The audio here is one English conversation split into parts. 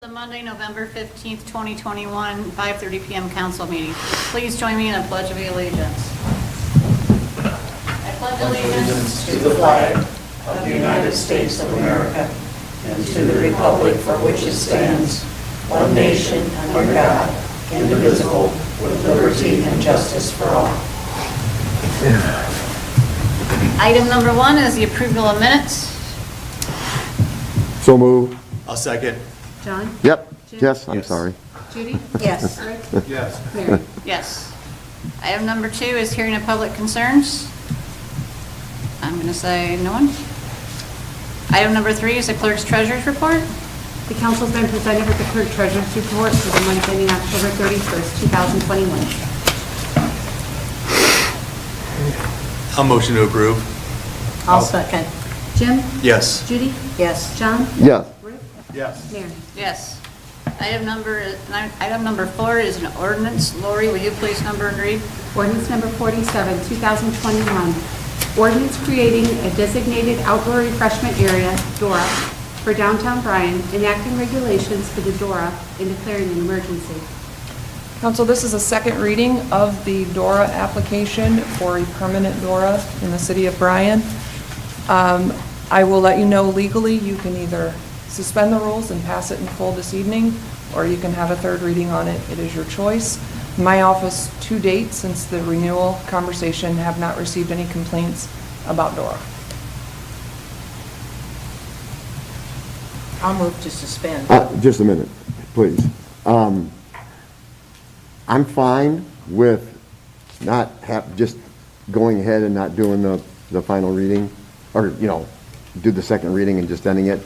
The Monday, November 15th, 2021, 5:30 p.m. council meeting. Please join me in a pledge of allegiance. I pledge allegiance to the flag of the United States of America and to the republic for which it stands, one nation under God, indivisible, with liberty and justice for all. Item number 1 is the approval of minutes. So moved. I'll second. John? Yep. Jim? Yes, I'm Yes. sorry. Judy? Yes. Rick? Yes. Mary? Yes. Item number 2 is hearing of public concerns. I'm going to say no one. Item number 3 is the clerk's treasurer's report. The council's been presented with the clerk treasurer's report for the month ending October 31st, 2021. I'll motion to approve. I'll second. Jim? Yes. Judy? Yes. John? Yes. Rick? Yes. Mary? Yes. Item number 4 is an ordinance. Lori, will you please number and read? Ordinance number 47, 2021. Ordinance creating a designated outdoor refreshment area, DORA, for downtown Bryan, enacting regulations for the DORA and declaring an emergency. Council, this is a second reading of the DORA application for a permanent DORA in the city of Bryan. I will let you know legally, you can either suspend the rules and pass it in full this evening, or you can have a third reading on it. It is your choice. My office, to date, since the renewal conversation, have not received any complaints about DORA. I'll move to suspend. Just a minute, please. I'm fine with not just going ahead and not doing the final reading, or, do the second reading and just ending it.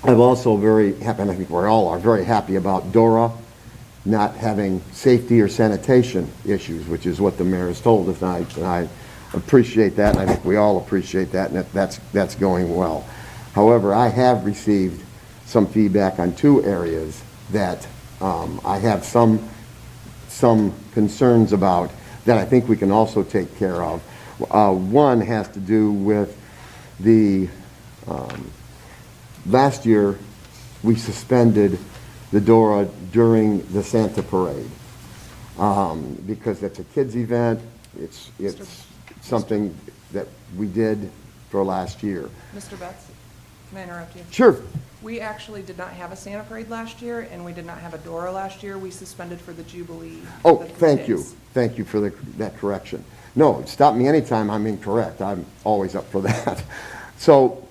I'm also very happy, and I think we all are very happy about DORA not having safety or sanitation issues, which is what the mayor has told us, and I appreciate that, and I think we all appreciate that, and that's going well. However, I have received some feedback on 2 areas that I have some concerns about that I think we can also take care of. One has to do with the last year we suspended the DORA during the Santa Parade because it's a kids event. It's something that we did for last year. Mr. Betts, can I interrupt you? Sure. We actually did not have a Santa Parade last year, and we did not have a DORA last year. We suspended for the Jubilee. Oh, for the thank you. kids. Thank you for that correction. No, stop me anytime I'm incorrect. I'm always up for that. So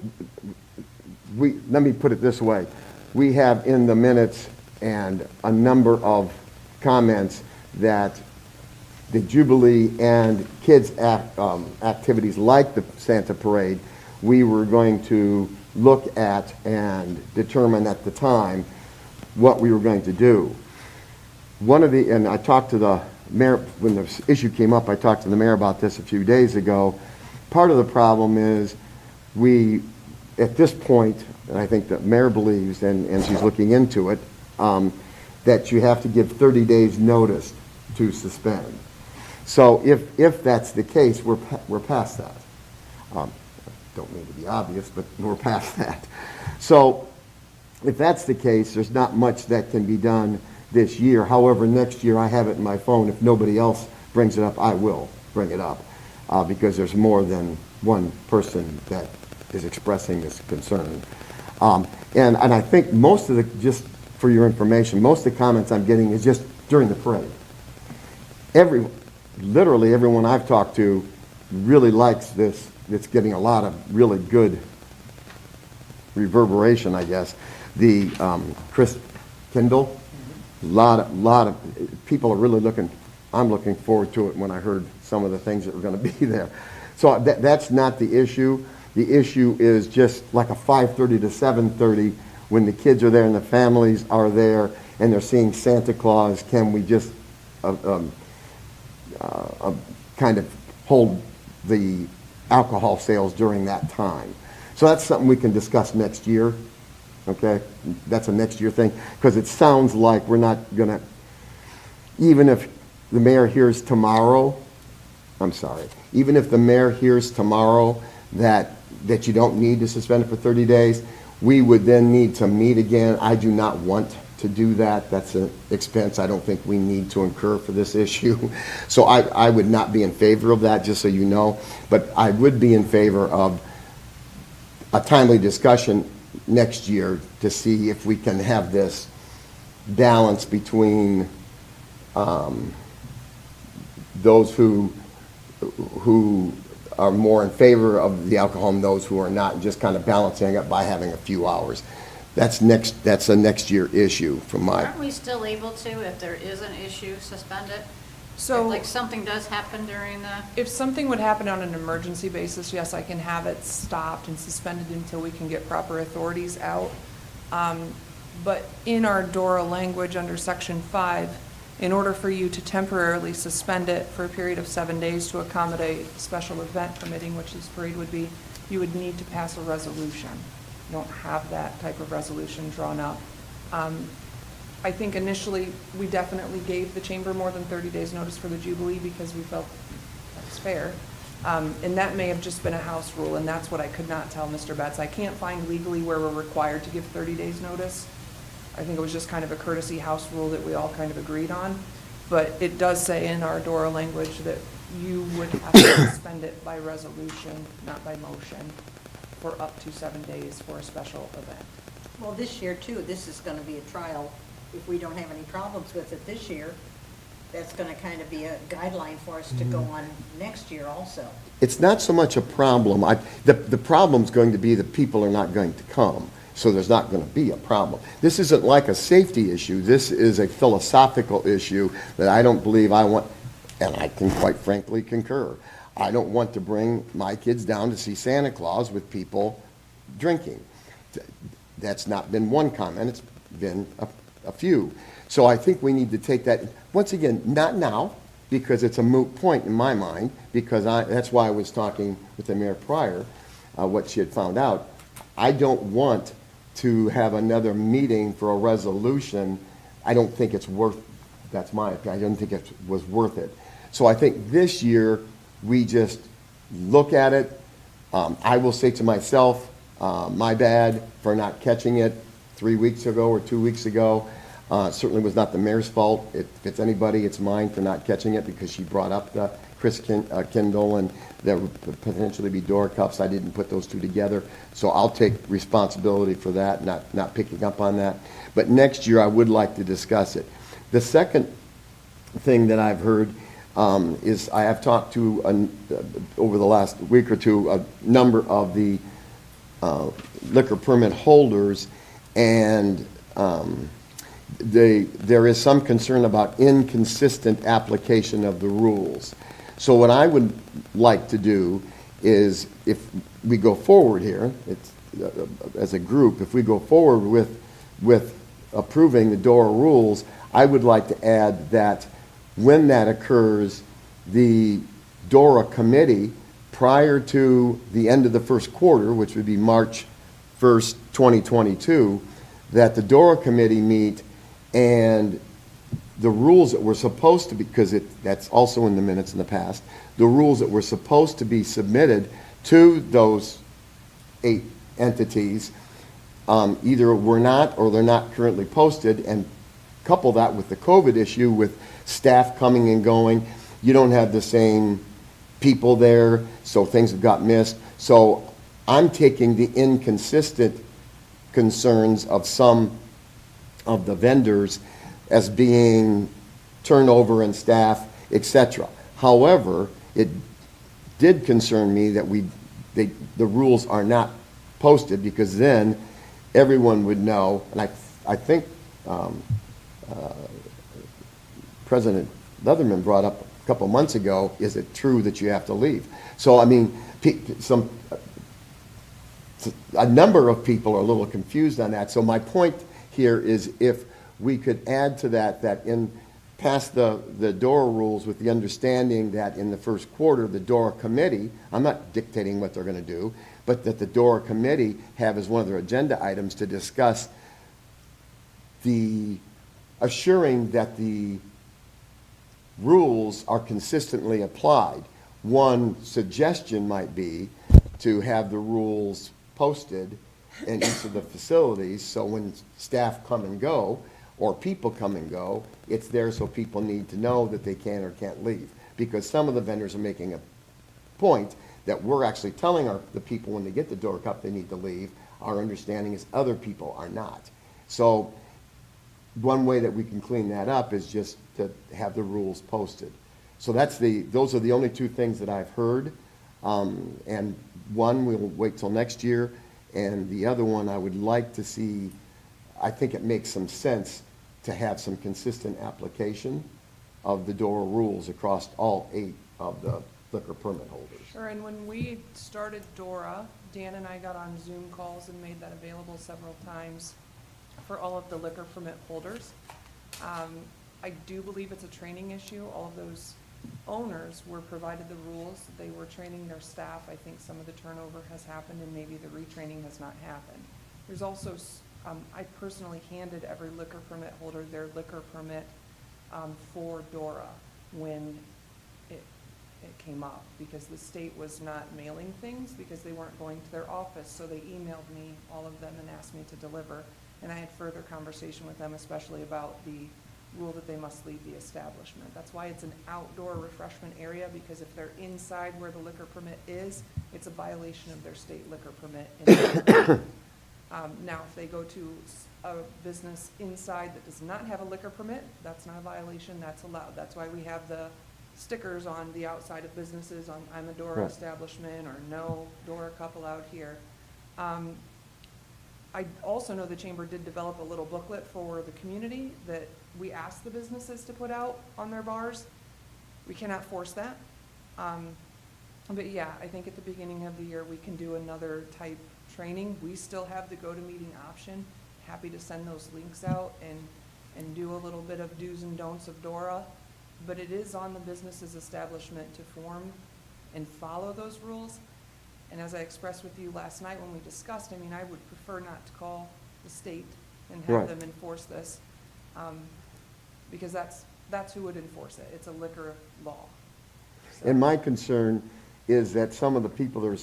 let me put it this way. We have in the minutes and a number of comments that the Jubilee and kids activities like the Santa Parade, we were going to look at and determine at the time what we were going to do. And I talked to the mayor, when the issue came up, I talked to the mayor about this a few days ago. Part of the problem is at this point, and I think the mayor believes, and she's looking into it, that you have to give 30 days notice to suspend. So if that's the case, we're past that. Don't mean to be obvious, but we're past that. So if that's the case, there's not much that can be done this year. However, next year I have it in my phone. If nobody else brings it up, I will bring it up because there's more than one person that is expressing this concern. And I think most of just for your information, most of the comments I'm getting is just during the parade. Literally everyone I've talked to really likes this. It's getting a lot of really good reverberation, I guess. The Chris Kindle, a lot of people are really I'm looking forward to it when I heard some of the things that were going to be there. So that's not the issue. The issue is just like a 5:30 to 7:30 when the kids are there and the families are there and they're seeing Santa Claus. Can we just kind of hold the alcohol sales during that time? So that's something we can discuss next year. Okay, that's a next year thing because it sounds like we're not gonna. Even if the mayor hears tomorrow, even if the mayor hears tomorrow that you don't need to suspend it for 30 days, We would then need to meet again. I do not want to do that. That's an expense I don't think we need to incur for this issue. So I would not be in favor of that, just so you know. But I would be in favor of a timely discussion next year to see if we can have this balance between those who are more in favor of the alcohol and those who are not, and just kind of balancing it by having a few hours. That's a next year issue from my. Aren't we still able to, if there is an issue, suspend it? So. If like something does happen during the, If something would happen on an emergency basis, yes, I can have it stopped and suspended until we can get proper authorities out. But in our DORA language under Section 5, in order for you to temporarily suspend it for a period of 7 days to accommodate special event permitting, which this parade would be, you would need to pass a resolution. You don't have that type of resolution drawn up. I think initially, we definitely gave the chamber more than 30 days notice for the Jubilee because we felt that's fair. And that may have just been a house rule, and that's what I could not tell Mr. Betts. I can't find legally where we're required to give 30 days notice. I think it was just kind of a courtesy house rule that we all kind of agreed on. But it does say in our DORA language that you would have to suspend it by resolution, not by motion, for up to 7 days for a special event. Well, this year too, this is going to be a trial. If we don't have any problems with it this year, that's going to kind of be a guideline for us to go on next year also. It's not so much a problem. The problem's going to be that people are not going to come, so there's not going to be a problem. This isn't like a safety issue. This is a philosophical issue that I don't believe I want, and I can quite frankly concur. I don't want to bring my kids down to see Santa Claus with people drinking. That's not been one comment. It's been a few. So I think we need to take that, once again, not now, because it's a moot point in my mind, because that's why I was talking with the mayor prior, what she had found out. I don't want to have another meeting for a resolution. I don't think it's worth, that's my opinion, I don't think it was worth it. So I think this year, we just look at it. I will say to myself, my bad for not catching it 3 weeks ago or 2 weeks ago. Certainly was not the mayor's fault. If it's anybody, it's mine for not catching it because she brought up the Chris Kindle and there would potentially be DORA cups. I didn't put those two together. So I'll take responsibility for that, not picking up on that. But next year, I would like to discuss it. The second thing that I've heard is I have talked to, over the last week or two, a number of the liquor permit holders, and there is some concern about inconsistent application of the rules. So what I would like to do is, if we go forward here, as a group, if we go forward with approving the DORA rules, I would like to add that when that occurs, the DORA committee, prior to the end of the first quarter, which would be March 1st, 2022, that the DORA committee meet and the rules that were supposed to be, because that's also in the minutes in the past, the rules that were supposed to be submitted to those 8 entities either were not or they're not currently posted, and couple that with the COVID issue with staff coming and going. You don't have the same people there, so things have got missed. So I'm taking the inconsistent concerns of some of the vendors as being turnover in staff, etc. However, it did concern me that the rules are not posted, because then everyone would know, and I think President Leatherman brought up a couple months ago, is it true that you have to leave? So, I mean, a number of people are a little confused on that. So my point here is, if we could add to that in past the DORA rules with the understanding that in the first quarter, the DORA committee, I'm not dictating what they're going to do, but that the DORA committee have as one of their agenda items to discuss assuring that the rules are consistently applied. One suggestion might be to have the rules posted in each of the facilities, so when staff come and go, or people come and go, it's there so people need to know that they can or can't leave. Because some of the vendors are making a point that we're actually telling the people when they get the DORA cup they need to leave. Our understanding is other people are not. So one way that we can clean that up is just to have the rules posted. So those are the only two things that I've heard. And one, we'll wait till next year. And the other one, I would like to see, I think it makes some sense to have some consistent application of the DORA rules across all 8 of the liquor permit holders. Sure, and when we started DORA, Dan and I got on Zoom calls and made that available several times for all of the liquor permit holders. I do believe it's a training issue. All of those owners were provided the rules. They were training their staff. I think some of the turnover has happened and maybe the retraining has not happened. There's also, I personally handed every liquor permit holder their liquor permit for DORA when it came up, because the state was not mailing things because they weren't going to their office. So they emailed me, all of them, and asked me to deliver. And I had further conversation with them, especially about the rule that they must leave the establishment. That's why it's an outdoor refreshment area, because if they're inside where the liquor permit is, it's a violation of their state liquor permit. Now, if they go to a business inside that does not have a liquor permit, that's not a violation, that's allowed. That's why we have the stickers on the outside of businesses on I'm a DORA Right. establishment, or no DORA cup allowed here. I also know the chamber did develop a little booklet for the community that we asked the businesses to put out on their bars. We cannot force that. But yeah, I think at the beginning of the year, we can do another type training. We still have the go-to-meeting option. Happy to send those links out and do a little bit of do's and don'ts of DORA. But it is on the business's establishment to form and follow those rules. And as I expressed with you last night when we discussed, I mean, I would prefer not to call the state and have Right. them enforce this, because that's who would enforce it. It's a liquor law. So- And my concern is that some of the people that are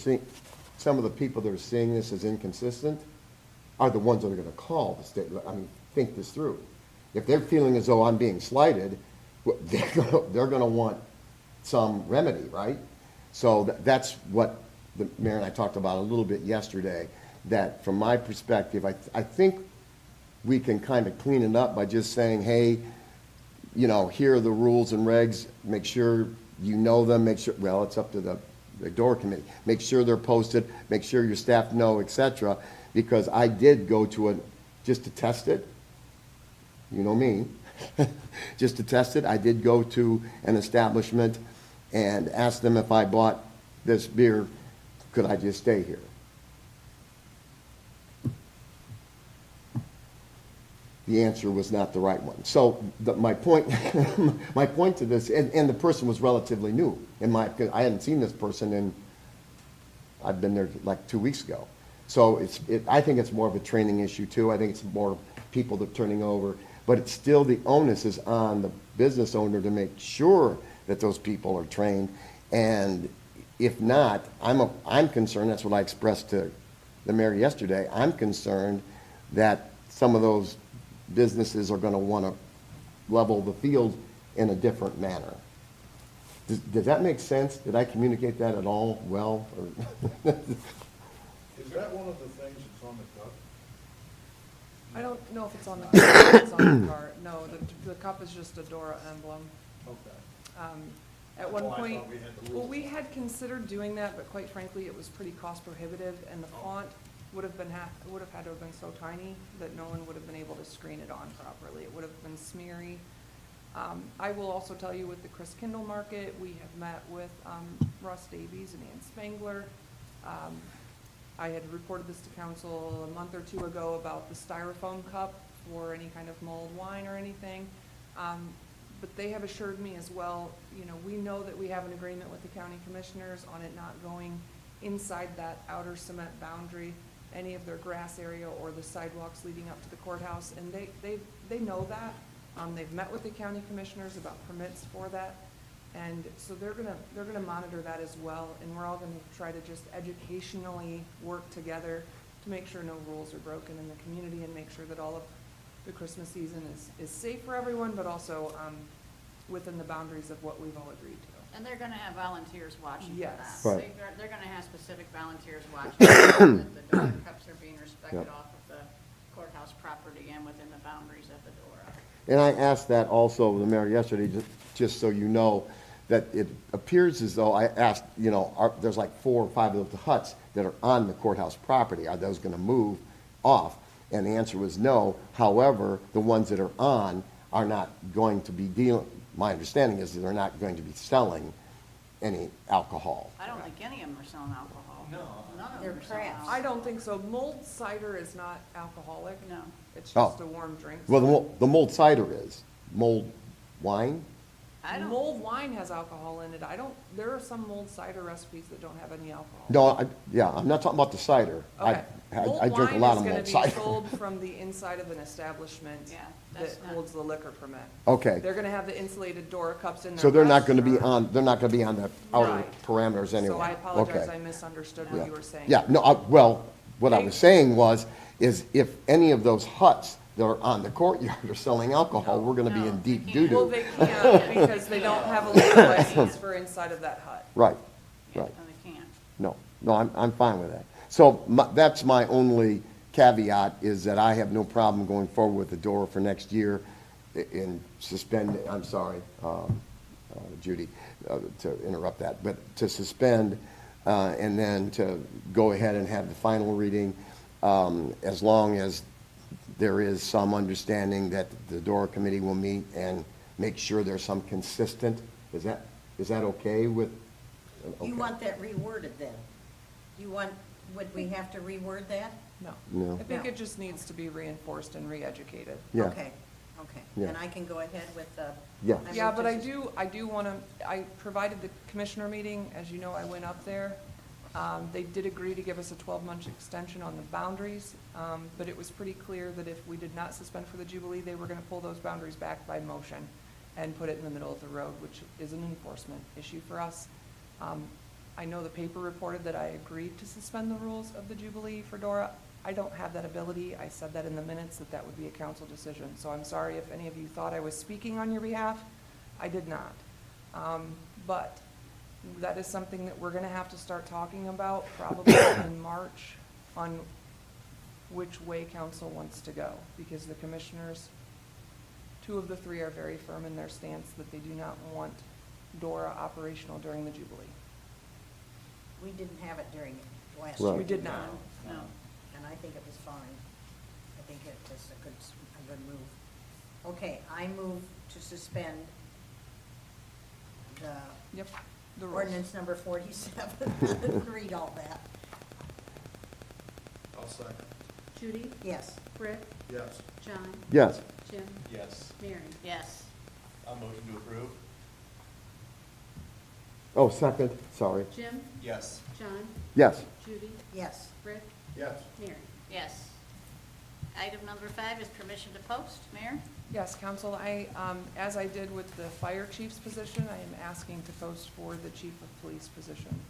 seeing this as inconsistent are the ones that are gonna call the state, think this through. If they're feeling as though I'm being slighted, they're gonna want some remedy, right? So that's what the mayor and I talked about a little bit yesterday, that from my perspective, I think we can kind of clean it up by just saying, hey, here are the rules and regs, make sure you know them, make sure, well, it's up to the DORA committee. Make sure they're posted, make sure your staff know, et cetera, because I did go to just to test it, you know me, just to test it, I did go to an establishment and asked them if I bought this beer, could I just stay here? The answer was not the right one. So my point to this, and the person was relatively new. I hadn't seen this person I've been there like 2 weeks ago. So I think it's more of a training issue too. I think it's more people that are turning over. But it's still, the onus is on the business owner to make sure that those people are trained. And if not, I'm concerned, that's what I expressed to the mayor yesterday, I'm concerned that some of those businesses are going to want to level the field in a different manner. Does that make sense? Did I communicate that at all well? Is that one of the things that's on the cup? I don't know if it's on the cup, it's on the cart. No, the cup is just a DORA emblem. Okay. At one Oh, I point, thought we had the well, rules. we had considered doing that, but quite frankly, it was pretty cost prohibitive, and the font would have had to have been so tiny that no one would have been able to screen it on properly. It would have been smeary. I will also tell you, with the Chris Kindle Market, we have met with Russ Davies and Ann Spangler. I had reported this to council a month or two ago about the styrofoam cup for any kind of mulled wine or anything. But they have assured me as well, we know that we have an agreement with the county commissioners on it not going inside that outer cement boundary, any of their grass area or the sidewalks leading up to the courthouse, and they know that. They've met with the county commissioners about permits for that, and so they're gonna monitor that as well, and we're all gonna try to just educationally work together to to make sure no rules are broken in the community and make sure that all of the Christmas season is safe for everyone, but also within the boundaries of what we've all agreed to. And they're gonna have volunteers watching for Yes. that. Right. They're gonna have specific volunteers watching, that the DORA cups are being respected Yep. off of the courthouse property and within the boundaries of the DORA. And I asked that also the mayor yesterday, just so you know, that it appears as though I asked, you know, there's like 4 or 5 of the huts that are on the courthouse property. Are those going to move off? And the answer was no. However, the ones that are on are not going to be dealing, my understanding is that they're not going to be selling any alcohol. I don't think any of them are selling alcohol. No. None of They're them are selling crafts. alcohol. I don't think so. Mulled cider is not alcoholic. No. It's Oh. just a warm drink. Well, the mulled cider is. Mulled wine? I don't, Mulled wine has alcohol in it. There are some mulled cider recipes that don't have any alcohol. No, yeah, I'm not talking about the cider. Okay. I drink a lot of mulled Mulled wine is cider. gonna be sold from the inside of an establishment Yeah, that's that not- holds the liquor permit. Okay, They're gonna have the insulated DORA cups in their so they're not going to be restaurant. they're not going to be on the outer Right. parameters anyway. So I apologize, Okay. I misunderstood Yeah. what you were saying. Yeah, no, well, what I was saying is if any of those huts that are on the courtyard are selling alcohol, we're gonna be No, in deep they can't. Well, doo-doo. they can't because they don't have a liquor license for inside of that hut. Right, yeah, right. no, they can't. No, I'm fine with that. So that's my only caveat, is that I have no problem going forward with the DORA for next year and suspend, I'm sorry, Judy, to interrupt that, but to suspend and then to go ahead and have the final reading, as long as there is some understanding that the DORA committee will meet and make sure there's some consistent, is that okay with? You okay. want that reworded then? Would we have to reword that? No. No. I think No. it just needs to be reinforced and re-educated. Yeah. Okay. Yeah. Then I can go ahead with the. Yeah. Yeah, move but to I do want to, I provided the commissioner meeting, as you know, I went up there. They did agree to give us a 12-month extension on the boundaries, but it was pretty clear that if we did not suspend for the Jubilee, they were going to pull those boundaries back by motion and put it in the middle of the road, which is an enforcement issue for us. I know the paper reported that I agreed to suspend the rules of the Jubilee for DORA. I don't have that ability. I said that in the minutes, that would be a council decision. So I'm sorry if any of you thought I was speaking on your behalf. I did not. But that is something that we're gonna have to start talking about probably in March on which way council wants to go. Because the commissioners, 2 of the 3 are very firm in their stance that they do not want DORA operational during the Jubilee. We didn't have it during last Right. year. We did not. No. And I think it was fine. I think it was a good move. Okay, I move to suspend the Yep, the rules. ordinance number 47. Read all that. I'll second. Judy? Yes. Rick? Yes. John? Yes. Jim? Yes. Mary? Yes. I'll motion to approve. Oh, second, sorry. Jim? Yes. John? Yes. Judy? Yes. Rick? Yes. Mary? Yes. Item number 5 is permission to post. Mayor? Yes, council, as I did with the fire chief's position, I am asking to post for the chief of police position.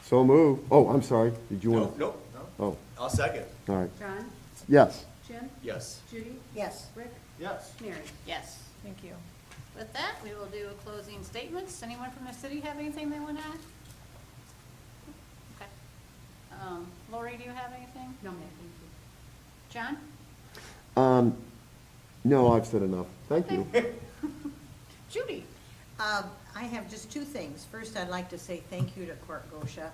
So move. Oh, I'm sorry. Did you want Nope, to? nope. Oh, I'll second. all right. John? Yes. Jim? Yes. Judy? Yes. Rick? Yes. Mary? Yes. Thank you. With that, we will do closing statements. Anyone from the city have anything they want to add? Okay. Lori, do you have anything? No, ma'am, thank you. John? No, I've said enough. Thank you. Judy? I have just 2 things. First, I'd like to say thank you to Clerk Gosha.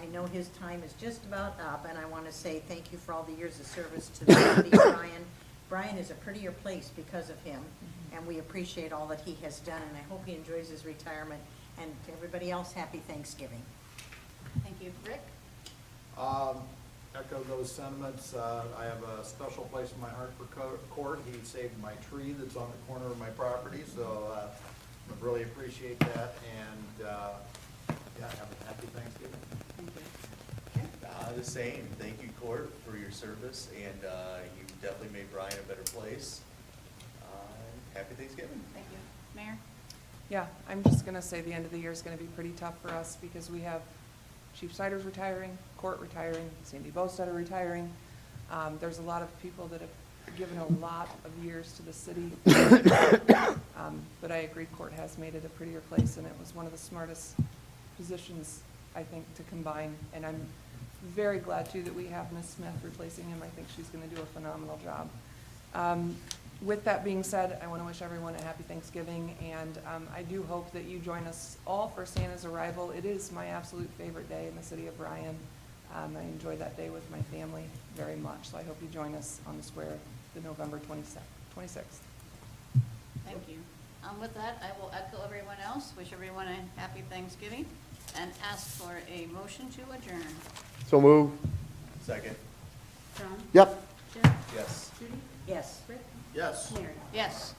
I know his time is just about up, and I want to say thank you for all the years of service to the city of Bryan. Bryan is a prettier place because of him, and we appreciate all that he has done, and I hope he enjoys his retirement. And to everybody else, happy Thanksgiving. Thank you. Rick? Echo those sentiments. I have a special place in my heart for Court. He saved my tree that's on the corner of my property, so I really appreciate that. And, yeah, have a happy Thanksgiving. Thank you. The same. Thank you, Court, for your service, and you definitely made Bryan a better place. Happy Thanksgiving. Thank you. Mayor? Yeah, I'm just gonna say the end of the year is gonna be pretty tough for us because we have Chief Sider's retiring, Court retiring, Sandy Bostetter retiring. There's a lot of people that have given a lot of years to the city. But I agree, Court has made it a prettier place, and it was one of the smartest positions, I think, to combine. And I'm very glad, too, that we have Ms. Smith replacing him. I think she's going to do a phenomenal job. With that being said, I want to wish everyone a happy Thanksgiving, and I do hope that you join us all for Santa's arrival. It is my absolute favorite day in the city of Bryan. I enjoy that day with my family very much, so I hope you join us on the square the November 26th. Thank you. With that, I will echo everyone else, wish everyone a happy Thanksgiving, and ask for a motion to adjourn. So move. Second. John? Yep. Jim? Yes. Judy? Yes. Rick? Yes. Mary? Yes.